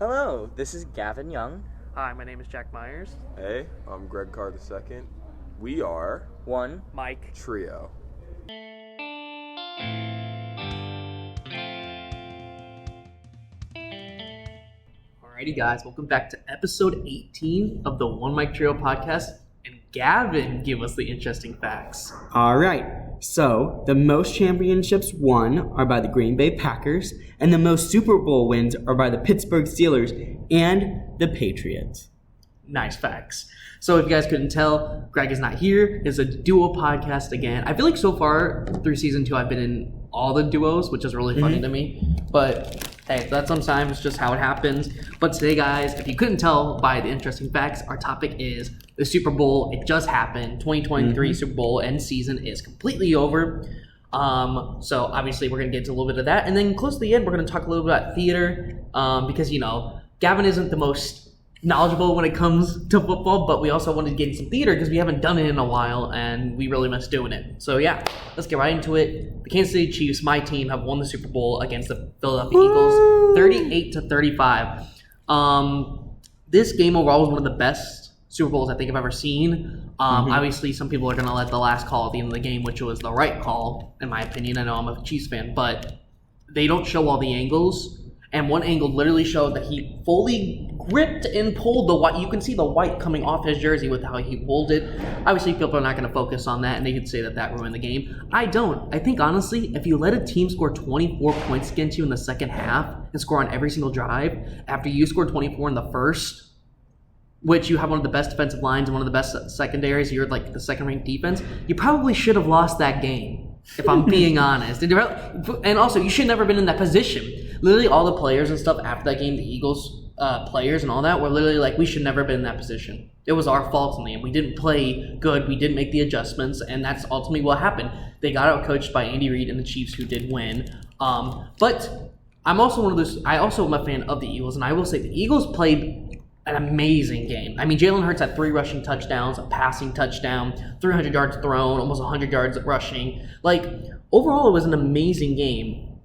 Hello, this is Gavin Young. Hi, my name is Jack Myers. Hey, I'm Greg Carr II. We are One. Mike. Trio. Alrighty, guys, welcome back to episode 18 of the One Mike Trio podcast. And Gavin give us the interesting facts. All right. So, the most championships won are by the Green Bay Packers, and the most Super Bowl wins are by the Pittsburgh Steelers and the Patriots. Nice facts. So if you guys couldn't tell, Greg is not here. It's a duo podcast again. I feel like so far through season 2, I've been in all the duos, which is really funny to me. But hey, that's sometimes just how it happens. But today, guys, if you couldn't tell by the interesting facts, our topic is the Super Bowl. It just happened. 2023 Super Bowl end season is completely over. So obviously we're going to get into a little bit of that. And then close to the end, we're going to talk a little bit about theater because, you know, Gavin isn't the most knowledgeable when it comes to football, but we also wanted to get in some theater because we haven't done it in a while and we really miss doing it. So yeah, let's get right into it. The Kansas City Chiefs, my team, have won the Super Bowl against the Philadelphia Eagles 38-35. This game overall was one of the best Super Bowls I think I've ever seen. Obviously, some people are going to let the last call at the end of the game, which was the right call, in my opinion. I know I'm a Chiefs fan, but they don't show all the angles. And one angle literally showed that he fully gripped and pulled the white. You can see the white coming off his jersey with how he pulled it. Obviously, people are not going to focus on that, and they could say that ruined the game. I don't. I think, honestly, if you let a team score 24 points against you in the second half and score on every single drive, after you scored 24 in the first, which you have one of the best defensive lines and one of the best secondaries, you're like the second-ranked defense, you probably should have lost that game. If I'm being honest. And also, you should never have been in that position. Literally, all the players and stuff after that game, the Eagles players and all that, were literally like, we should never have been in that position. It was our fault in the end. We didn't play good. We didn't make the adjustments, and that's ultimately what happened. They got out-coached by Andy Reid and the Chiefs, who did win. But I'm also one of those. I also am a fan of the Eagles, and I will say the Eagles played an amazing game. I mean, Jalen Hurts had 3 rushing touchdowns, a passing touchdown, 300 yards thrown, almost 100 yards rushing. Like, overall, it was an amazing game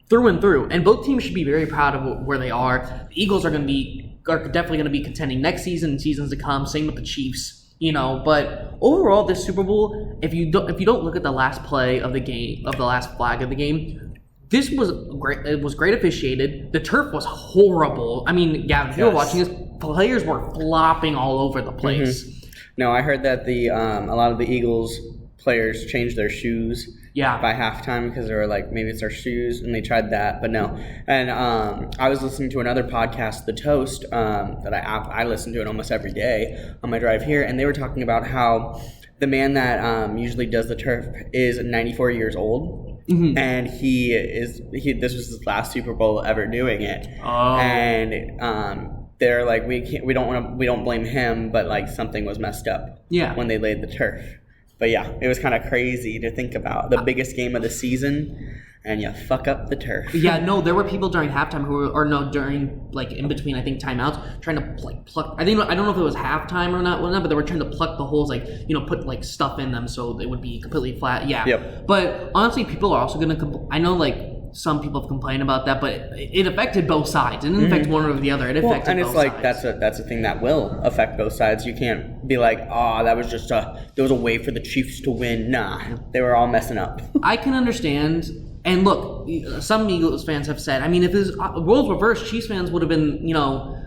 through and through. And both teams should be very proud of where they are. The Eagles are definitely going to be contending next season and seasons to come. Same with the Chiefs, you know. But overall, this Super Bowl, if you don't look at the last play of the game, of the last flag of the game, this was great. It was great officiated. The turf was horrible. I mean, Gavin, if you were watching this, players were flopping all over the place. No, I heard that a lot of the Eagles players changed their shoes by halftime because they were like, maybe it's our shoes, and they tried that, but no. And I was listening to another podcast, The Toast, that I listen to it almost every day on my drive here, and they were talking about how the man that usually does the turf is 94 years old. And this was his last Super Bowl ever doing it. And they're like, we don't blame him, but like something was messed up when they laid the turf. But yeah, it was kind of crazy to think about the biggest game of the season and you fuck up the turf. Yeah, no, there were people during halftime during like in between, I think, timeouts, trying to like pluck. I don't know if it was halftime or not, but they were trying to pluck the holes, like, you know, put like stuff in them so they would be completely flat. Yeah. Yep. But honestly, people are also gonna. I know like some people have complained about that, but it affected both sides. It didn't affect one or the other. It affected both sides. And it's like that's a thing that will affect both sides. You can't be like, that was just there was a way for the Chiefs to win. Nah, they were all messing up. I can understand. And look, some Eagles fans have said, I mean, if this roles reversed, Chiefs fans would have been, you know,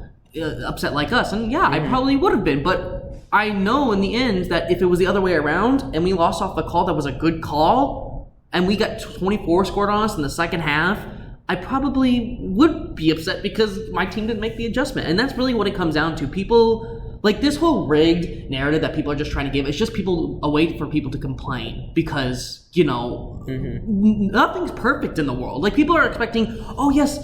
upset like us. And yeah, I probably would have been. But I know in the end that if it was the other way around and we lost off the call that was a good call and we got 24 scored on us in the second half, I probably would be upset because my team didn't make the adjustment. And that's really what it comes down to. People, like this whole rigged narrative that people are just trying to give, it's just a way for people to complain because, you know, nothing's perfect in the world. Like people are expecting, oh yes,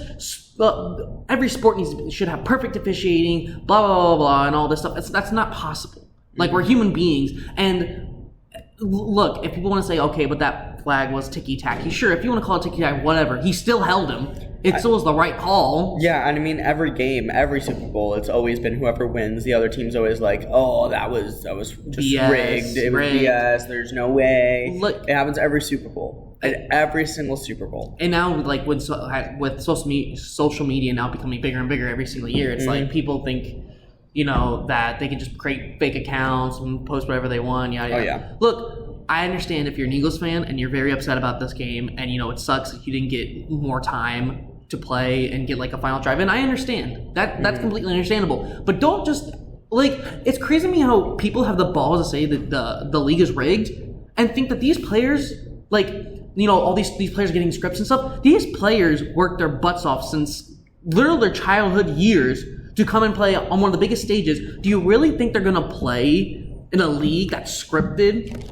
every sport should have perfect officiating, blah, blah, blah, blah, and all this stuff. That's not possible. Like we're human beings. And look, if people want to say, okay, but that flag was ticky-tacky, sure, if you want to call it ticky-tacky, whatever, he still held him. It still was the right call. Yeah, and I mean, every game, every Super Bowl, it's always been whoever wins. The other team's always like, oh, that was just BS, rigged. It was BS. There's no way. Look, it happens every Super Bowl. At every single Super Bowl. And now, like, with social media now becoming bigger and bigger every single year, it's like people think, that they can just create fake accounts and post whatever they want. Yada, yada. Oh, yeah. Look, I understand if you're an Eagles fan and you're very upset about this game and, it sucks that you didn't get more time to play and get, like, a final drive. And I understand. That's completely understandable. But don't just, like, it's crazy to me how people have the balls to say that the league is rigged and think that these players, like, all these players are getting scripts and stuff. These players worked their butts off since literally their childhood years to come and play on one of the biggest stages. Do you really think they're going to play in a league that's scripted?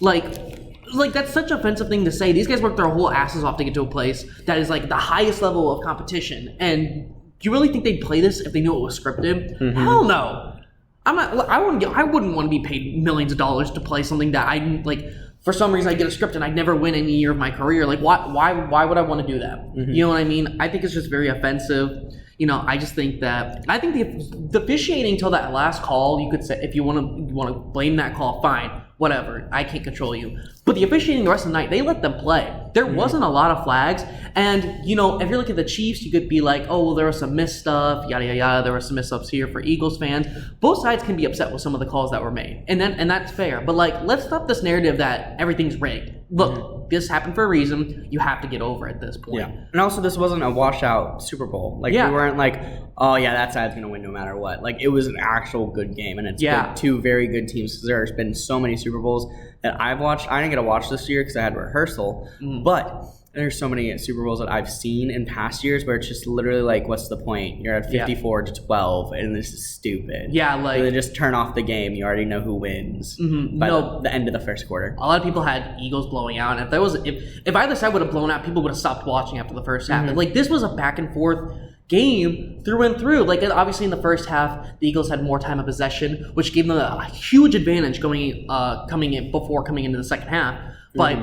Like that's such an offensive thing to say. These guys worked their whole asses off to get to a place that is like the highest level of competition. And do you really think they'd play this if they knew it was scripted? Mm-hmm. Hell no. I wouldn't want to be paid millions of dollars to play something that I like. For some reason, I get a script and I'd never win any year of my career. Like, why would I want to do that? Mm-hmm. You know what I mean? I think it's just very offensive. I just think that the officiating till that last call, you could say, if you want to blame that call, fine, whatever. I can't control you. But the officiating the rest of the night, they let them play. There wasn't a lot of flags. And, if you look at the Chiefs, you could be like, oh, well, there was some missed stuff, yada, yada, yada. There were some missed ups here for Eagles fans. Both sides can be upset with some of the calls that were made. And that's fair. But, like, let's stop this narrative that everything's rigged. Look, this happened for a reason. You have to get over it at this point. Yeah. And also, this wasn't a washout Super Bowl. Like, we weren't like, oh, yeah, that side's going to win no matter what. Like, it was an actual good game. And it's been two very good teams. There's been so many Super Bowls that I've watched. I didn't get to watch this year because I had rehearsal. But there's so many Super Bowls that I've seen in past years where it's just literally like, what's the point? You're at 54-12, and this is stupid. Yeah, like they just turn off the game. You already know who wins by the end of the first quarter. A lot of people had Eagles blowing out, and if either side would have blown out, people would have stopped watching after the first half. Like this was a back and forth game through and through. Like obviously in the first half, the Eagles had more time of possession, which gave them a huge advantage coming into the second half. But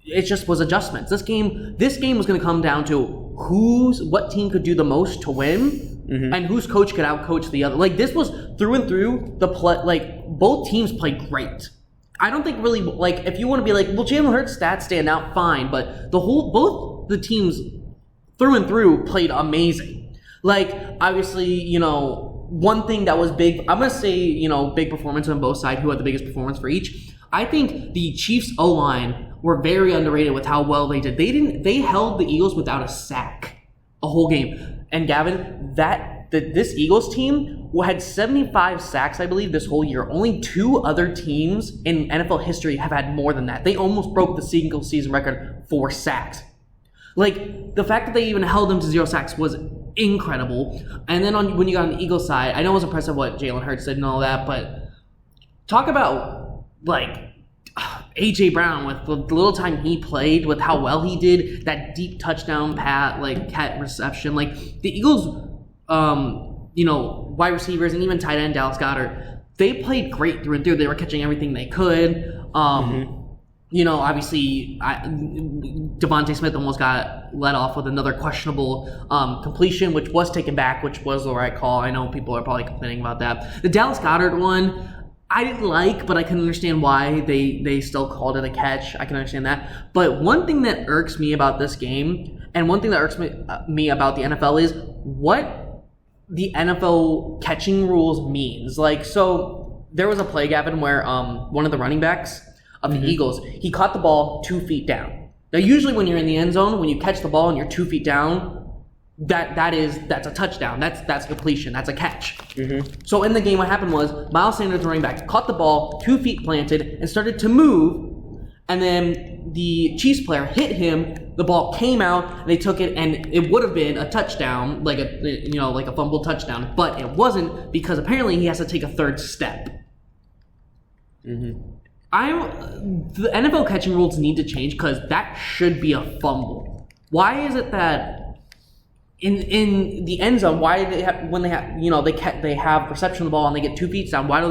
it just was adjustments. This game was going to come down to what team could do the most to win, and whose coach could outcoach the other. Like this was through and through the play. Like both teams played great. I don't think really like if you want to be like, well, Jalen Hurts' stats stand out, fine, but both the teams through and through played amazing. Like obviously, one thing that was big. I'm gonna say big performance on both sides. Who had the biggest performance for each? I think the Chiefs O-line were very underrated with how well they did. They held the Eagles without a sack a whole game. And Gavin, this Eagles team had 75 sacks, I believe, this whole year. Only two other teams in NFL history have had more than that. They almost broke the single season record for sacks. Like the fact that they even held them to 0 sacks was incredible. And then when you got on the Eagles side, I know it was impressive what Jalen Hurts did and all that, but talk about like A.J. Brown with the little time he played, with how well he did, that deep touchdown cat reception. Like the Eagles, wide receivers and even tight end Dallas Goedert, they played great through and through. They were catching everything they could. Obviously, Devontae Smith almost got let off with another questionable completion, which was taken back, which was the right call. I know people are probably complaining about that. The Dallas Goedert one, I didn't like, but I can understand why they still called it a catch. I can understand that. But one thing that irks me about this game, and one thing that irks me about the NFL is what the NFL catching rules means. Like, so there was a play, Gavin, where one of the running backs of the Eagles, he caught the ball 2 feet down. Now, usually when you're in the end zone, when you catch the ball and you're 2 feet down, that's a touchdown. That's completion. That's a catch. So in the game, what happened was Miles Sanders, the running back, caught the ball 2 feet planted and started to move, and then the Chiefs player hit him. The ball came out, and they took it, and it would have been a touchdown, like a fumble touchdown, but it wasn't because apparently he has to take a third step. The NFL catching rules need to change because that should be a fumble. Why is it that in the end zone, why do they have, when they have they have reception of the ball and they get 2 feet down, why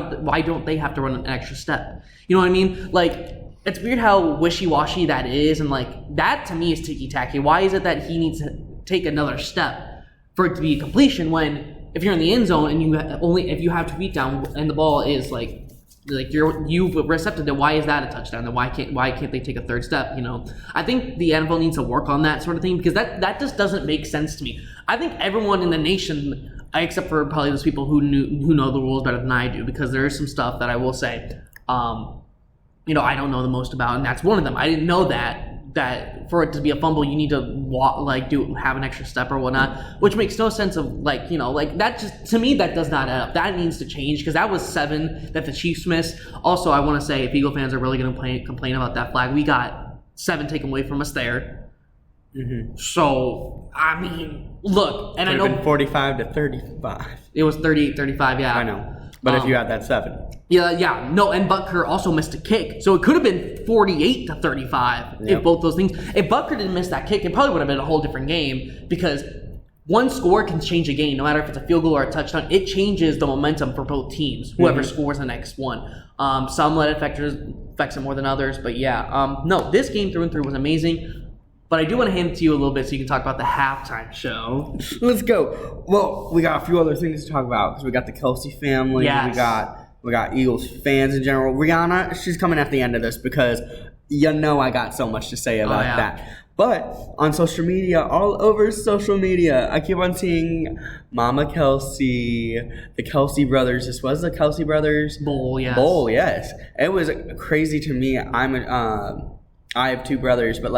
don't they have to run an extra step? You know what I mean? Like it's weird how wishy-washy that is, and like that to me is ticky-tacky. Why is it that he needs to take another step for it to be a completion when if you're in the end zone and if you have 2 feet down and the ball is like like you've recepted it. Why is that a touchdown? Then why can't they take a third step? I think the NFL needs to work on that sort of thing because that just doesn't make sense to me. I think everyone in the nation, except for probably those people who know the rules better than I do, because there is some stuff that I will say, I don't know the most about, and that's one of them. I didn't know that for it to be a fumble, you need to have an extra step or whatnot, which makes no sense of that. Just to me, that does not add up. That needs to change because that was 7 that the Chiefs missed. Also, I want to say if Eagle fans are really going to complain about that flag, we got 7 taken away from us there. Mm-hmm. So I mean, look, and I know 45-35. It was 38-35. Yeah, I know. But if you had that 7. Yeah. No, and Butker also missed a kick. So it could have been 48-35 if both those things. If Butker didn't miss that kick, it probably would have been a whole different game because one score can change a game, no matter if it's a field goal or a touchdown. It changes the momentum for both teams, whoever scores the next one. Some let it affect it more than others, but no, this game through and through was amazing. But I do want to hand it to you a little bit so you can talk about the halftime show. Let's go. Well, we got a few other things to talk about because we got the Kelce family. Yes. We got Eagles fans in general. Rihanna, she's coming at the end of this because I got so much to say about that. But on social media, all over social media, I keep on seeing Mama Kelce, the Kelce brothers. This was the Kelce brothers bowl, yes. It was crazy to me. I have 2 brothers, but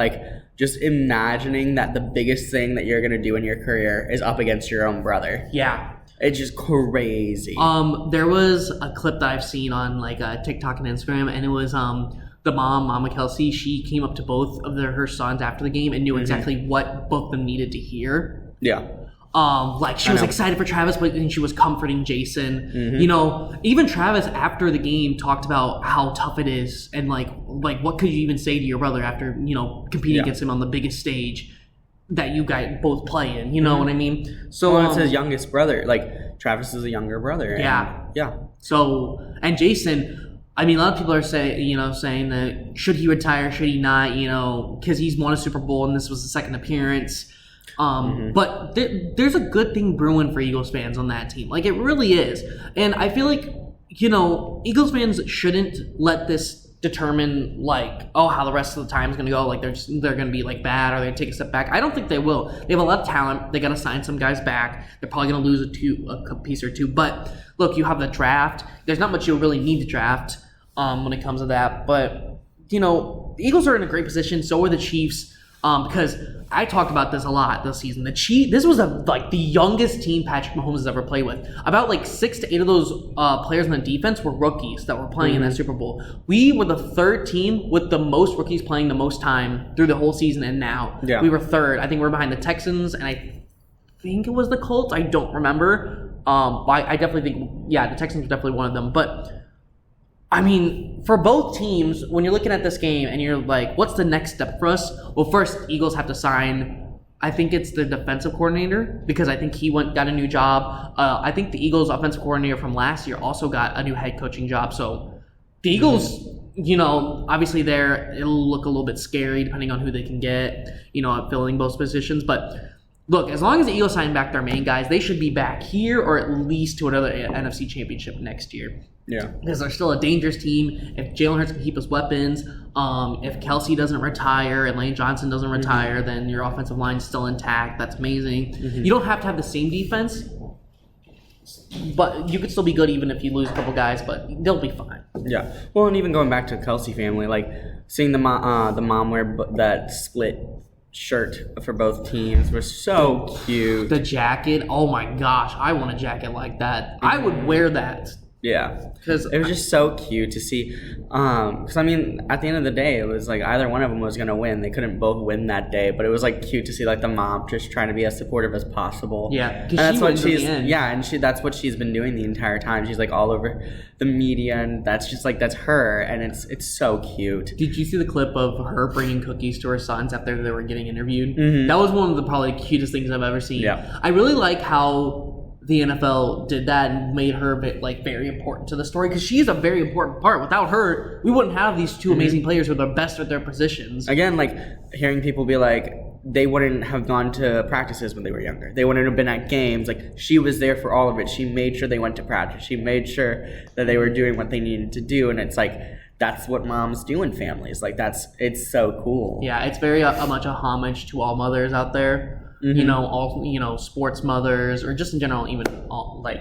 just imagining that the biggest thing that you're going to do in your career is up against your own brother. Yeah. It's just crazy. There was a clip that I've seen on TikTok and Instagram, and it was the mom, Mama Kelce. She came up to both of her sons after the game and knew exactly what both of them needed to hear. Yeah. She was excited for Travis, but then she was comforting Jason. Mm-hmm. Even Travis after the game talked about how tough it is and what could you even say to your brother after, competing against him on the biggest stage that you guys both play in, you know what I mean? So it's his youngest brother. Travis is a younger brother. Yeah. So, and Jason, I mean, a lot of people are saying that should he retire, should he not, because he's won a Super Bowl and this was the second appearance. But there's a good thing brewing for Eagles fans on that team. It really is. And I feel like, Eagles fans shouldn't let this determine how the rest of the time is going to go. They're going to be bad or they're going to take a step back. I don't think they will. They have a lot of talent. They got to sign some guys back. They're probably going to lose a piece or two. But look, you have the draft. There's not much you'll really need to draft when it comes to that. But, the Eagles are in a great position. So are the Chiefs. Because I talked about this a lot this season. This was the youngest team Patrick Mahomes has ever played with. About 6 to 8 of those players on the defense were rookies that were playing in that Super Bowl. We were the 3rd team with the most rookies playing the most time through the whole season, and now we were 3rd. I think we're behind the Texans, and I think it was the Colts. I don't remember. I definitely think, the Texans were definitely one of them. But I mean, for both teams, when you're looking at this game and you're what's the next step for us? Well, first, Eagles have to sign, I think it's the defensive coordinator because I think he got a new job. I think the Eagles offensive coordinator from last year also got a new head coaching job. So the Eagles, obviously it'll look a little bit scary depending on who they can get, at filling both positions. But look, as long as the Eagles sign back their main guys, they should be back here or at least to another NFC championship next year. Yeah. Because they're still a dangerous team. If Jalen Hurts can keep his weapons, if Kelce doesn't retire and Lane Johnson doesn't retire, then your offensive line's still intact. That's amazing. You don't have to have the same defense, but you could still be good even if you lose a couple guys, but they'll be fine. Yeah. Well, and even going back to the Kelce family, seeing the mom wear that split shirt for both teams was so cute. The jacket, oh my gosh, I want a jacket like that. I would wear that. Yeah, because it was just so cute to see. Because at the end of the day, it was either one of them was gonna win. They couldn't both win that day, but it was cute to see the mom just trying to be as supportive as possible. Yeah, and that's what that's what she's been doing the entire time. She's all over the media, and that's just that's her, and it's so cute. Did you see the clip of her bringing cookies to her sons after they were getting interviewed? Mm-hmm. That was one of the probably cutest things I've ever seen. Yeah, I really like how the NFL did that and made her very important to the story because she's a very important part. Without her, we wouldn't have these two amazing players who are the best at their positions. Again, hearing people be they wouldn't have gone to practices when they were younger. They wouldn't have been at games. Like, she was there for all of it. She made sure they went to practice. She made sure that they were doing what they needed to do. And it's like, that's what moms do in families. Like, it's so cool. Yeah, it's very much a homage to all mothers out there. Mm-hmm. All sports mothers, or just in general, even all, like,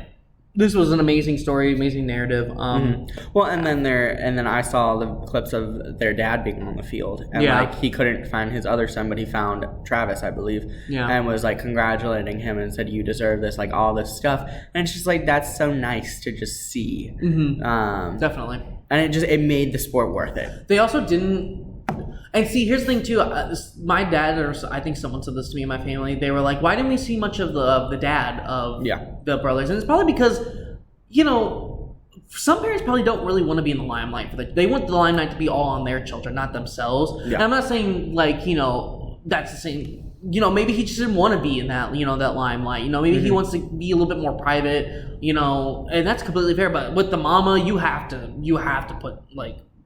this was an amazing story, amazing narrative. Well, and then I saw the clips of their dad being on the field, and like, he couldn't find his other son, but he found Travis, I believe, and was like congratulating him and said, "You deserve this," like all this stuff. And it's just like, that's so nice to just see. Definitely. And it made the sport worth it. They also didn't. And see, here's the thing too. My dad, or I think someone said this to me in my family. They were like, "Why didn't we see much of the dad of the brothers?" And it's probably because, some parents probably don't really want to be in the limelight. They want the limelight to be all on their children, not themselves. Yeah. And I'm not saying like that's the same. Maybe he just didn't want to be in that that limelight. Maybe he wants to be a little bit more private. And that's completely fair. But with the mama, you have to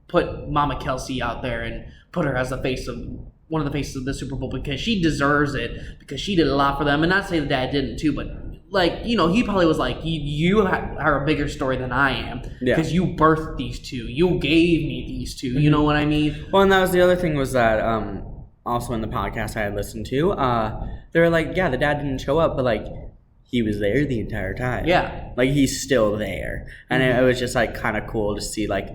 put Mama Kelce out there and put her as one of the faces of the Super Bowl, because she deserves it, because she did a lot for them. And not to say the dad didn't too, but like, he probably was like, you are a bigger story than I am, because you birthed these two. You gave me these two. You know what I mean? Well, and that was the other thing, was that also in the podcast I had listened to, they were like, the dad didn't show up, but like, he was there the entire time. Yeah. Like, he's still there. And it was just like kind of cool to see, like,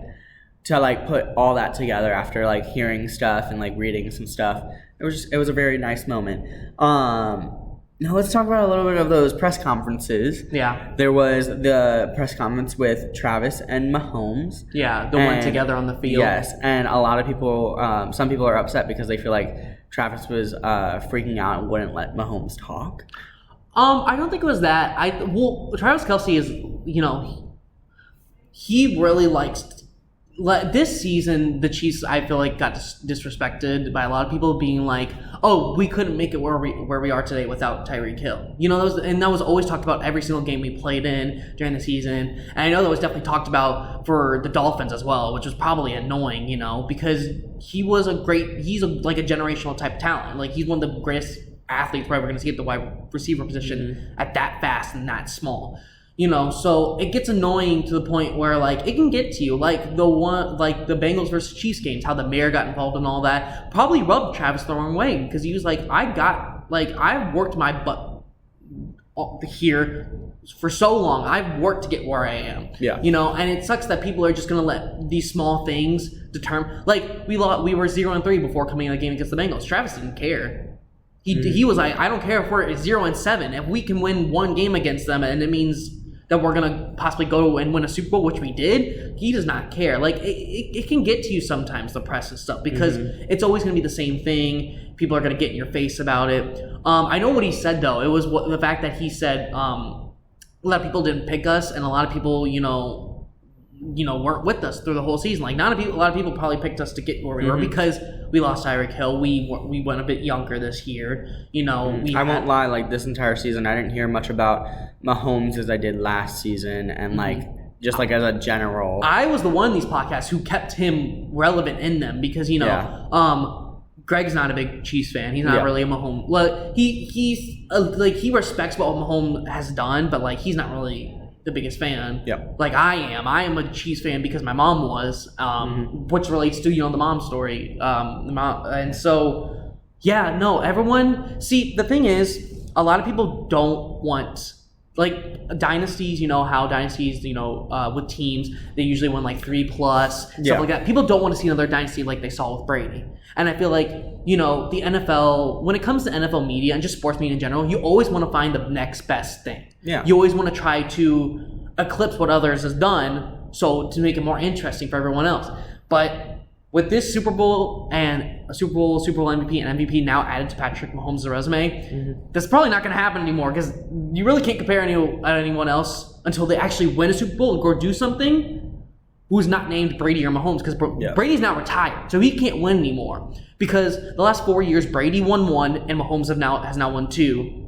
to like put all that together after like hearing stuff and like reading some stuff. It was a very nice moment. Now let's talk about a little bit of those press conferences. Yeah. There was the press conference with Travis and Mahomes. Yeah, the one together on the field. Yes, and a lot of people, some people are upset because they feel like Travis was freaking out and wouldn't let Mahomes talk. I don't think it was that. Travis Kelce is, he really likes. This season, the Chiefs, I feel like, got disrespected by a lot of people, being like, "Oh, we couldn't make it where we are today without Tyreek Hill." That was always talked about every single game we played in during the season. And I know that was definitely talked about for the Dolphins as well, which was probably annoying, because he's like a generational type of talent. Like, he's one of the greatest athletes we're ever going to see at the wide receiver position at that fast and that small. So it gets annoying to the point where, like, it can get to you. Like, the Bengals versus Chiefs games, how the mayor got involved and all that, probably rubbed Travis the wrong way, because he was like, I've worked my butt here for so long. I've worked to get where I am. Yeah. And it sucks that people are just going to let these small things determine. Like, we were 0-3 before coming in the game against the Bengals. Travis didn't care. He was like, I don't care if we're 0-7. If we can win one game against them, and it means that we're going to possibly go and win a Super Bowl, which we did, he does not care. Like, it can get to you sometimes, the press and stuff, because it's always going to be the same thing. People are going to get in your face about it. I know what he said, though. It was the fact that he said a lot of people didn't pick us, and a lot of people, weren't with us through the whole season. Like, a lot of people probably picked us to get where we were, because we lost Tyreek Hill. We went a bit younger this year. I won't lie. Like, this entire season, I didn't hear much about Mahomes as I did last season, and like, just like as a general. I was the one in these podcasts who kept him relevant in them, because Greg's not a big Chiefs fan. He's not really a Mahomes. Well, he respects what Mahomes has done, but like, he's not really the biggest fan. Yep. Like, I am a Chiefs fan because my mom was, which relates to, the mom story. And so, everyone, see, the thing is, a lot of people don't want, like, dynasties, how dynasties, with teams, they usually win like 3+, stuff like that. People don't want to see another dynasty like they saw with Brady. And I feel like, the NFL, when it comes to NFL media and just sports media in general, you always want to find the next best thing. Yeah. You always want to try to eclipse what others has done, so to make it more interesting for everyone else. But with this Super Bowl and a Super Bowl MVP, and MVP now added to Patrick Mahomes' resume, that's probably not going to happen anymore, because you really can't compare anyone else until they actually win a Super Bowl or do something who's not named Brady or Mahomes, because Brady's now retired, so he can't win anymore. Because the last 4 years, Brady won 1, and Mahomes has now won 2.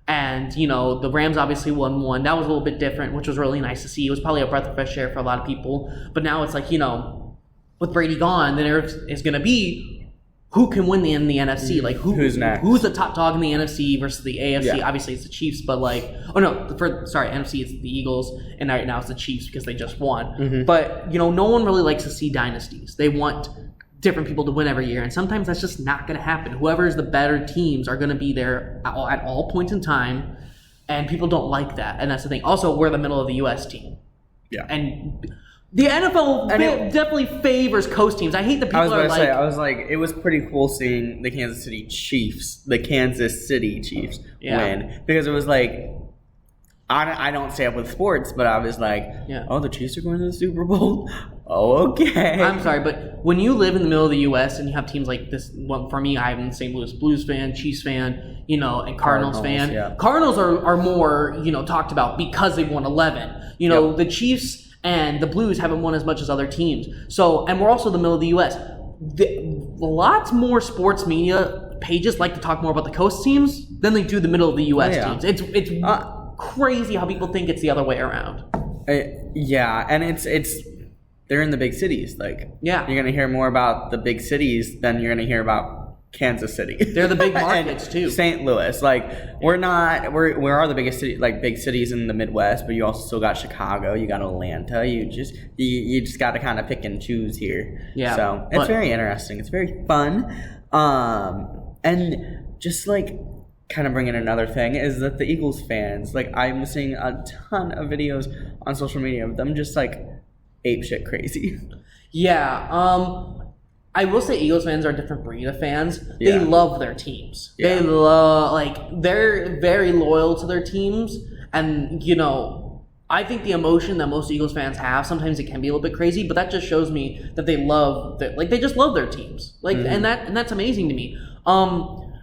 And, the Rams obviously won 1. That was a little bit different, which was really nice to see. It was probably a breath of fresh air for a lot of people. But now it's like, with Brady gone, then there is going to be who can win in the NFC? Like who's next? Who's the top dog in the NFC versus the AFC? Yeah. Obviously, it's the Chiefs, but NFC it's the Eagles, and right now it's the Chiefs because they just won. Mm-hmm. But no one really likes to see dynasties. They want different people to win every year, and sometimes that's just not going to happen. Whoever's the better teams are going to be there at all points in time, and people don't like that, and that's the thing. Also, we're the middle of the U.S. team. Yeah. And the NFL definitely favors coast teams. I hate the people it was pretty cool seeing the Kansas City Chiefs win, because it was like, I don't stay up with sports, but I was like, oh, the Chiefs are going to the Super Bowl? Oh, okay. I'm sorry, but when you live in the middle of the U.S. and you have teams like this, well, for me, I'm a St. Louis Blues fan, Chiefs fan, and Cardinals fan. Yeah. Cardinals are more, talked about because they've won 11. The Chiefs and the Blues haven't won as much as other teams. So, and we're also the middle of the U.S. Lots more sports media pages like to talk more about the coast teams than they do the middle of the U.S. teams. It's crazy how people think it's the other way around. And it's they're in the big cities. Like, you're gonna hear more about the big cities than you're gonna hear about Kansas City. They're the big markets too. St. Louis, we are the biggest city, big cities in the Midwest, but you also still got Chicago, you got Atlanta. You just got to kind of pick and choose here. Yeah. So it's very interesting. It's very fun, and just kind of bring in another thing is that the Eagles fans, I'm seeing a ton of videos on social media of them just apeshit crazy. Yeah. I will say Eagles fans are a different breed of fans. They love their teams. Yeah. They're very loyal to their teams. And, I think the emotion that most Eagles fans have, sometimes it can be a little bit crazy, but that just shows me that they love, they just love their teams. And that's amazing to me.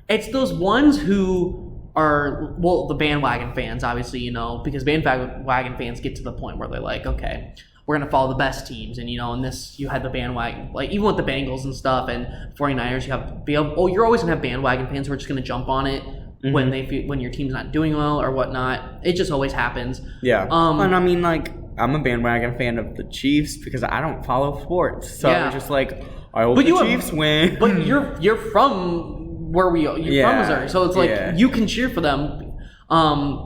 It's those ones who are, the bandwagon fans, obviously, because bandwagon fans get to the point where they're like, okay, we're going to follow the best teams. And, and this, you had the bandwagon, even with the Bengals and stuff and 49ers, you're always going to have bandwagon fans who are just going to jump on it when your team's not doing well or whatnot. It just always happens. Yeah. And I mean, I'm a bandwagon fan of the Chiefs because I don't follow sports. So it's just I hope the Chiefs win. But you're from where from Missouri. So it's you can cheer for them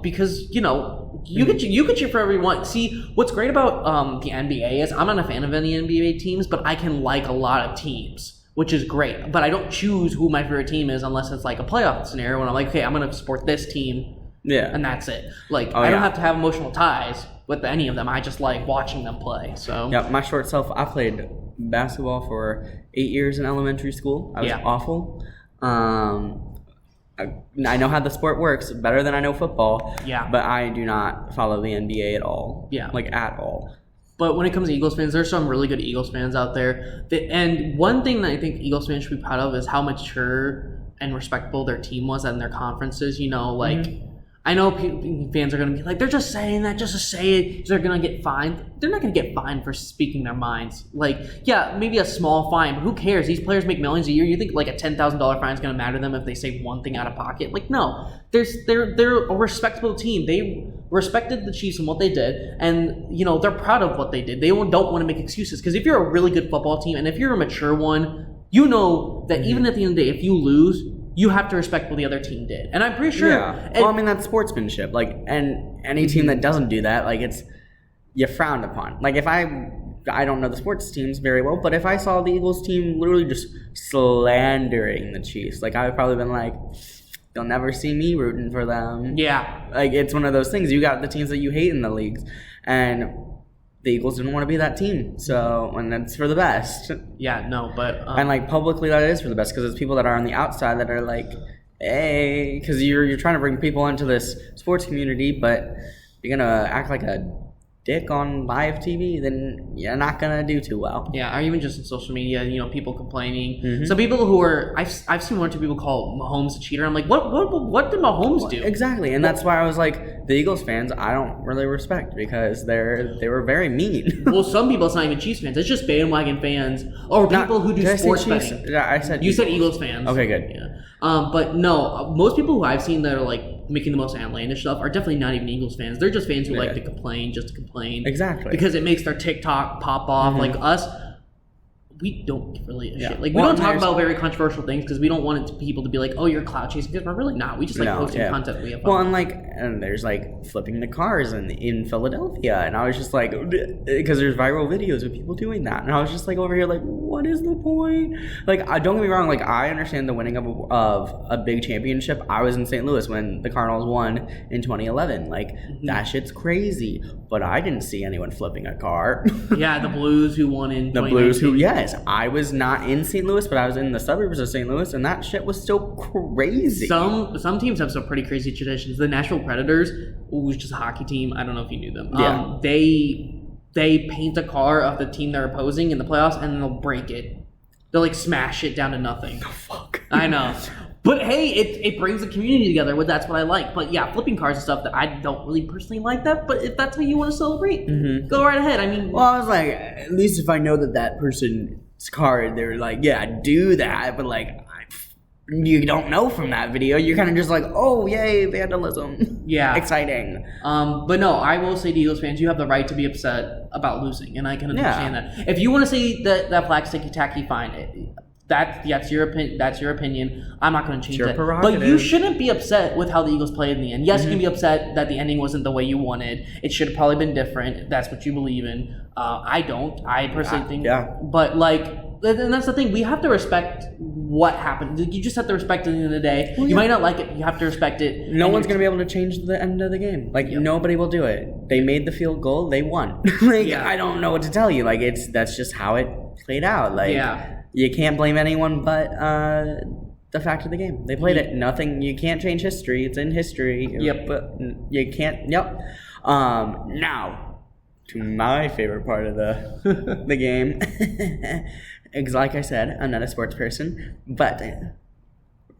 because, you can cheer for everyone. See, what's great about the NBA is I'm not a fan of any NBA teams, but I can like a lot of teams, which is great. But I don't choose who my favorite team is unless it's a playoff scenario when I'm okay, I'm going to support this team. Yeah. And that's it. I don't have to have emotional ties with any of them. I just like watching them play. So yeah, my short self, I played basketball for 8 years in elementary school. I was awful. I know how the sport works better than I know football. Yeah. But I do not follow the NBA at all. Yeah. At all. But when it comes to Eagles fans, there's some really good Eagles fans out there. And one thing that I think Eagles fans should be proud of is how mature and respectful their team was in their conferences. I know fans are going to be they're just saying that just to say it. They're going to get fined. They're not going to get fined for speaking their minds. Maybe a small fine, but who cares? These players make millions a year. You think a $10,000 fine is going to matter to them if they say one thing out of pocket? No. They're a respectable team. They respected the Chiefs and what they did, and they're proud of what they did. They don't want to make excuses because if you're a really good football team and if you're a mature one, that even at the end of the day, if you lose, you have to respect what the other team did. And I'm pretty sure... Yeah. That's sportsmanship. And any team that doesn't do that, you're frowned upon. If I don't know the sports teams very well, but if I saw the Eagles team literally just slandering the Chiefs, I would probably been you'll never see me rooting for them. Yeah. It's one of those things. You got the teams that you hate in the leagues. And the Eagles didn't want to be that team. So, and that's for the best. Yeah, no, but... and, publicly that is for the best because it's people that are on the outside that are hey, because you're trying to bring people into this sports community, but you're going to act like a dick on live TV, then you're not going to do too well. Yeah, or even just in social media, people complaining. Mm-hmm. Some people who are... I've seen one or two people call Mahomes a cheater. I'm what did Mahomes do? Exactly, and that's why I was the Eagles fans, I don't really respect because they were very mean. Well, some people, it's not even Chiefs fans. It's just bandwagon fans or people who do sports betting. Yeah, I said you said Eagles fans. Okay, good. Yeah. But no, most people who I've seen that are making the most outlandish stuff are definitely not even Eagles fans. They're just fans who like to complain just to complain. Exactly. Because it makes their TikTok pop off. Mm-hmm. Us, we don't give really a Yeah. shit. Like, we don't talk about very controversial things because we don't want people to be like, oh, you're clout chasing, because we're really not. We just like posting content we have fun. Well, and there's like flipping the cars in Philadelphia, and I was just like, because there's viral videos of people doing that, and I was just like over here like, what is the point? Like, don't get me wrong, like I understand the winning of a big championship. I was in St. Louis when the Cardinals won in 2011. Like that shit's crazy, but I didn't see anyone flipping a car. Yeah, the Blues who won in the Blues who I was not in St. Louis, but I was in the suburbs of St. Louis, and that shit was still crazy. Some teams have some pretty crazy traditions. The Nashville Predators, which is a hockey team, I don't know if you knew them. Yeah. They paint a car of the team they're opposing in the playoffs, and then they'll break it. They'll like smash it down to nothing. Oh, fuck. I know. But hey, it brings the community together. That's what I like. But yeah, flipping cars and stuff, that I don't really personally like that. But if that's how you want to celebrate, go right ahead. I mean, well, I was like, at least if I know that person's car, they're like, yeah, do that. But like, you don't know from that video. You're kind of just like, oh, yay, vandalism. Yeah. Exciting. But no, I will say to Eagles fans, you have the right to be upset about losing. And I can understand that. If you want to say that flag's ticky-tacky, fine. That's your opinion. That's your opinion. I'm not going to change that. But you shouldn't be upset with how the Eagles played in the end. Yes, you can be upset that the ending wasn't the way you wanted. It should have probably been different. That's what you believe in. I don't. I personally think. Yeah. But like, and that's the thing. We have to respect what happened. You just have to respect it at the end of the day. Well, you might not like it. You have to respect it. No one's going to be able to change the end of the game. Like nobody will do it. They made the field goal. They won. I don't know what to tell you. Like that's just how it played out. Like you can't blame anyone but the fact of the game. They played it. Nothing. You can't change history. It's in history. Yep. But you can't. Yep. Now to my favorite part of the game. Because like I said, I'm not a sports person, but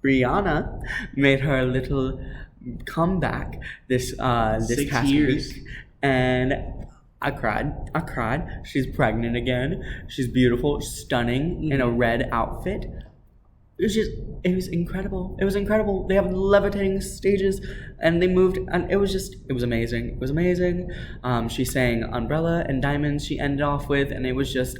Rihanna made her little comeback this past week, and I cried. She's pregnant again. She's beautiful, stunning in a red outfit. It was incredible. It was incredible. They have levitating stages, and they moved, and it was amazing. It was amazing. She sang Umbrella and Diamonds. She ended off with, and it was just.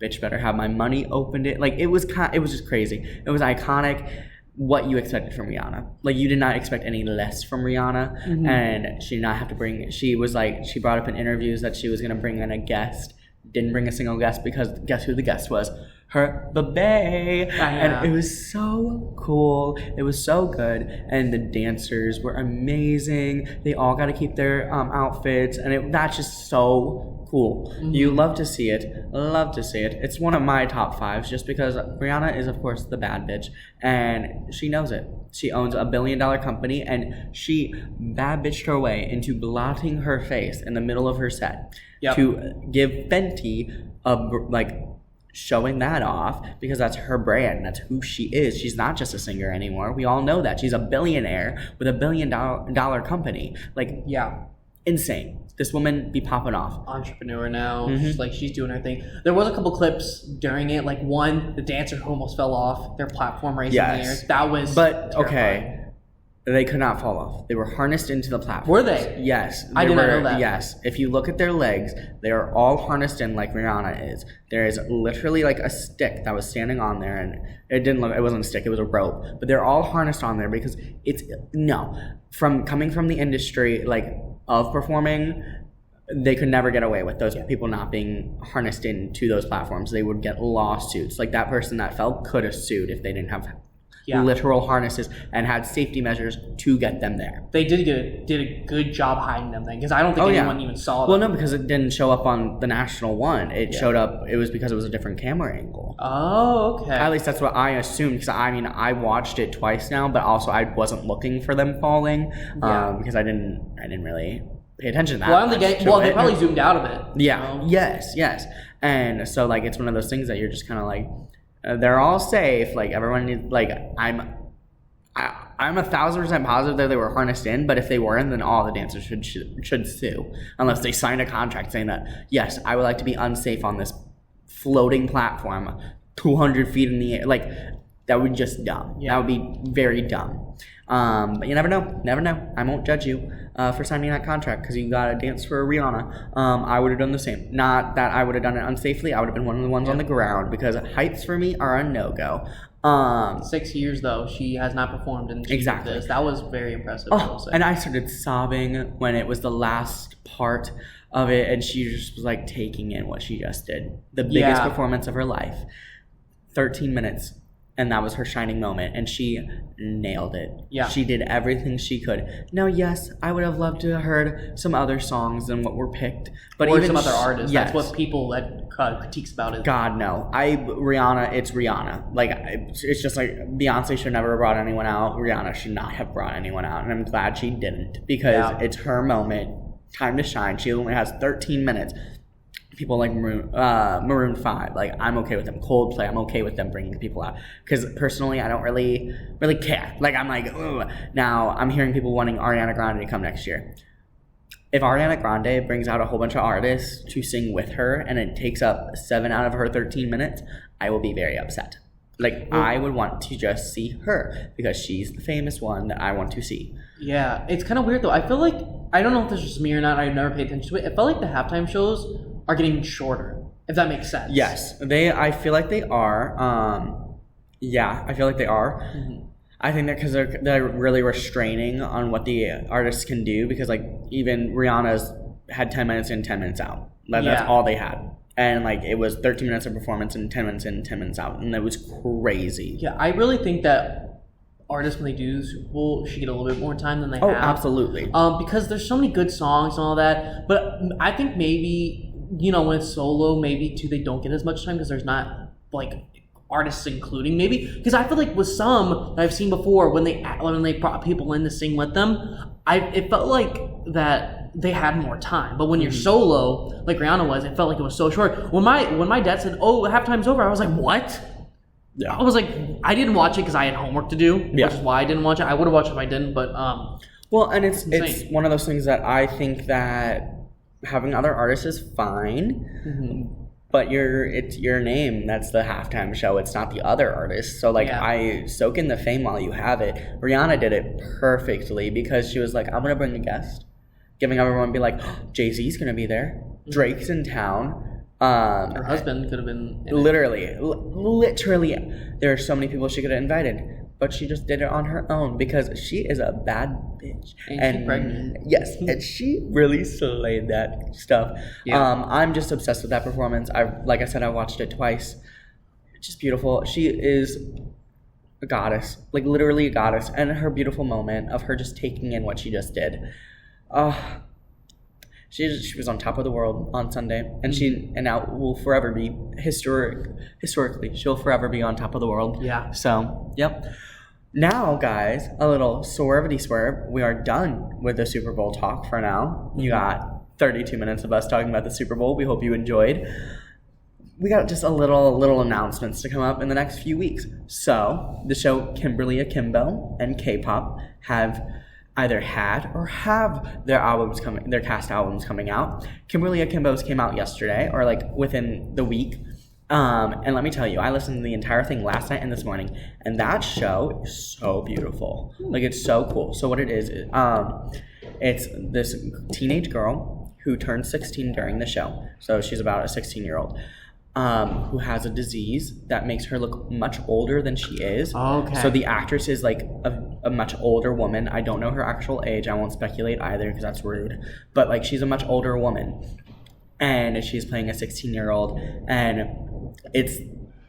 Bitch better have my money, opened it. Like, it was just crazy. It was iconic. What you expected from Rihanna. Like, you did not expect any less from Rihanna. And she did not have to bring, she brought up in interviews that she was going to bring in a guest. Didn't bring a single guest because guess who the guest was? Her babe. And it was so cool. It was so good. And the dancers were amazing. They all got to keep their outfits. And that's just so cool. You love to see it. Love to see it. It's one of my top 5s just because Rihanna is, of course, the bad bitch. And she knows it. She owns a $1 billion company, and she bad bitched her way into blotting her face in the middle of her set to give Fenty showing that off because that's her brand. That's who she is. She's not just a singer anymore. We all know that. She's a billionaire with a $1 billion company. Insane. This woman be popping off. Entrepreneur now. She's doing her thing. There was a couple clips during it. Like one, the dancer who almost fell off their platform raising in the air. That was terrifying. Okay. They could not fall off. They were harnessed into the platform. Were they? Yes. I did not know that. Yes. If you look at their legs, they are all harnessed in like Rihanna is. There is literally like a stick that was standing on there, and it wasn't a stick, it was a rope. But they're all harnessed on there because coming from the industry of performing, they could never get away with those people not being harnessed into those platforms. They would get lawsuits. Like that person that fell could have sued if they didn't have literal harnesses and had safety measures to get them there. They did a good job hiding them then because I don't think anyone even saw them. Well, no, because it didn't show up on the national one. It showed up. It was because it was a different camera angle. Oh, okay. At least that's what I assumed because I watched it twice now, but also I wasn't looking for them falling because I didn't really pay attention to that. Well, they probably zoomed out of it. Yeah. Yes. And so it's one of those things that you're just kind of like. They're all safe. Everyone needs. I'm 1,000% positive that they were harnessed in. But if they weren't, then all the dancers should sue, unless they signed a contract saying that yes, I would like to be unsafe on this floating platform, 200 feet in the air. That would be just dumb. Yeah. That would be very dumb. But you never know. Never know. I won't judge you for signing that contract because you got to dance for Rihanna. I would have done the same. Not that I would have done it unsafely. I would have been one of the ones on the ground because heights for me are a no-go. 6 years, though, she has not performed in exactly this. That was very impressive. And I started sobbing when it was the last part of it, and she just was like taking in what she just did. The biggest performance of her life. 13 minutes. And that was her shining moment, and she nailed it. Yeah. She did everything she could. Now, yes, I would have loved to have heard some other songs than what were picked. But or even some other artists. Yes. That's what people critiques about it. God, no. Rihanna, it's Rihanna. Like, it's just like Beyonce should never have brought anyone out. Rihanna should not have brought anyone out. And I'm glad she didn't because it's her moment. Time to shine. She only has 13 minutes. People like Maroon 5, like I'm okay with them. Coldplay, I'm okay with them bringing people out because personally I don't really care. Like I'm like, ugh. Now I'm hearing people wanting Ariana Grande to come next year. If Ariana Grande brings out a whole bunch of artists to sing with her and it takes up 7 out of her 13 minutes, I will be very upset. Like I would want to just see her because she's the famous one that I want to see. Yeah, it's kind of weird though. I feel like, I don't know if this is just me or not, I've never paid attention to it. It felt like the halftime shows are getting shorter, if that makes sense. Yes, I feel like they are. I feel like they are. Mm-hmm. I think that because they're really restraining on what the artists can do because like even Rihanna's had 10 minutes in, 10 minutes out. That's all they had. And like it was 13 minutes of performance and 10 minutes in, 10 minutes out. And that was crazy. Yeah, I really think that artists, when they do Super Bowl, should get a little bit more time than they have. Oh, absolutely. Because there's so many good songs and all that. But I think maybe, you know, when it's solo, maybe too they don't get as much time because there's not like artists including maybe. Because I feel like with some that I've seen before, when they brought people in to sing with them, it felt like that they had more time. But when you're solo, like Rihanna was, it felt like it was so short. When my dad said, "Oh, halftime's over," I was like, "What?" Yeah. I was like, I didn't watch it because I had homework to do, which is why I didn't watch it. I would have watched it if I didn't, but well, and it's one of those things that I think that having other artists is fine, but it's your name that's the halftime show. It's not the other artists. So like I soak in the fame while you have it. Rihanna did it perfectly because she was like, I'm gonna bring a guest, giving everyone be like, oh, Jay-Z's gonna be there, Drake's in town. Her husband could have been literally there are so many people she could have invited, but she just did it on her own because she is a bad bitch and she's pregnant. Yes, and she really slayed that stuff. I'm just obsessed with that performance. I watched it twice. It's just beautiful. She is a goddess, like literally a goddess, and her beautiful moment of her just taking in what she just did. She was on top of the world on Sunday, and now will forever be historically. She'll forever be on top of the world. Yeah. So, yep. Now, guys, a little swervity swerve. We are done with the Super Bowl talk for now. You got 32 minutes of us talking about the Super Bowl. We hope you enjoyed. We got just a little announcements to come up in the next few weeks. So, the show Kimberly Akimbo and K-pop have either had or have their cast albums coming out. Kimberly Akimbo's came out yesterday, or like within the week. And let me tell you, I listened to the entire thing last night and this morning, and that show is so beautiful. Like it's so cool. So what it is, it's this teenage girl who turned 16 during the show. So she's about a 16-year-old. Who has a disease that makes her look much older than she is. Okay. So the actress is like a much older woman. I don't know her actual age. I won't speculate either because that's rude. But like she's a much older woman. And she's playing a 16-year-old. And it's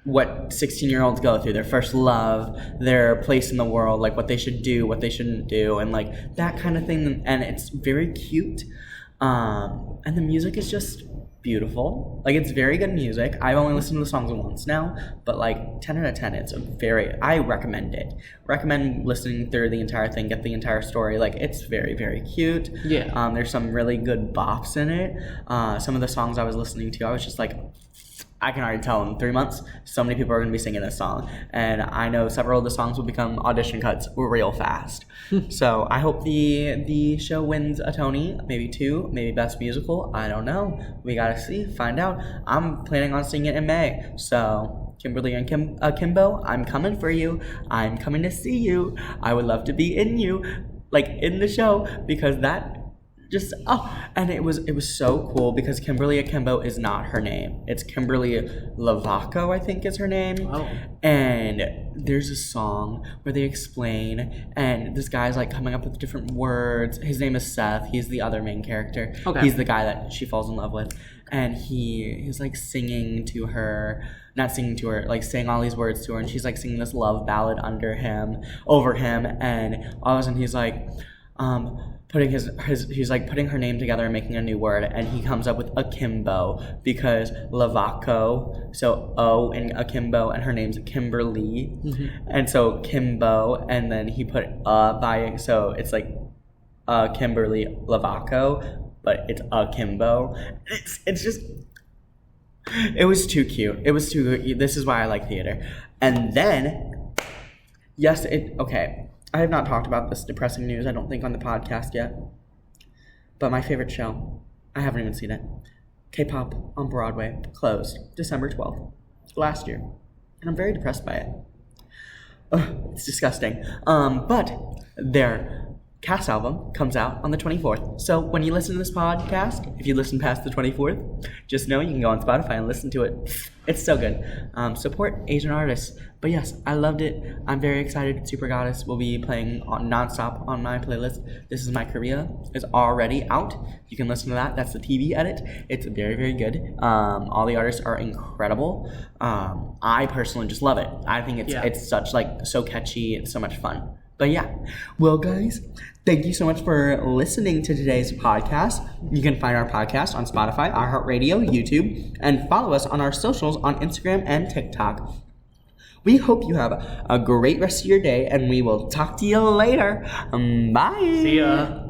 what 16-year-olds go through. Their first love, their place in the world, like what they should do, what they shouldn't do, and like that kind of thing. And it's very cute. And the music is just beautiful. Like it's very good music. I've only listened to the songs once now, but like 10 out of 10, I recommend it. Recommend listening through the entire thing, get the entire story. Like it's very, very cute. Yeah. There's some really good bops in it. Some of the songs I was listening to, I was just like, I can already tell in 3 months, so many people are going to be singing this song. And I know several of the songs will become audition cuts real fast. So I hope the show wins a Tony, maybe 2, maybe Best Musical. I don't know. We got to see, find out. I'm planning on seeing it in May. So Kimberly and Kimbo, I'm coming for you. I'm coming to see you. I would love to be in you, like in the show, because that just and it was so cool because Kimberly Akimbo is not her name. It's Kimberly Lavaco, I think is her name. Oh. And there's a song where they explain, and this guy's like coming up with different words. His name is Seth. He's the other main character. Okay. He's the guy that she falls in love with. And he's like singing to her, not singing to her, like saying all these words to her, and she's like singing this love ballad over him, and all of a sudden he's like, putting he's like putting her name together and making a new word, and he comes up with Akimbo because Lavaco, so O in Akimbo, and her name's Kimberly, and so Kimbo, and then he put by, so it's like Kimberly Lavaco, but it's Akimbo. It's just, it was too cute. It was too good. This is why I like theater. And then, okay. I have not talked about this depressing news, I don't think, on the podcast yet. But my favorite show, I haven't even seen it. K-pop on Broadway closed December 12th, last year. And I'm very depressed by it. Ugh, it's disgusting. But their cast album comes out on the 24th. So when you listen to this podcast, if you listen past the 24th, just know you can go on Spotify and listen to it. It's so good. Support Asian artists. But yes, I loved it. I'm very excited. Super Goddess will be playing nonstop on my playlist. This Is My Korea is already out. You can listen to that. That's the TV edit. It's very, very good. All the artists are incredible. I personally just love it. I think it's such like so catchy. It's so much fun. But yeah, well guys, thank you so much for listening to today's podcast. You can find our podcast on Spotify, iHeartRadio, YouTube, and follow us on our socials on Instagram and TikTok. We hope you have a great rest of your day, and we will talk to you later. Bye. See ya.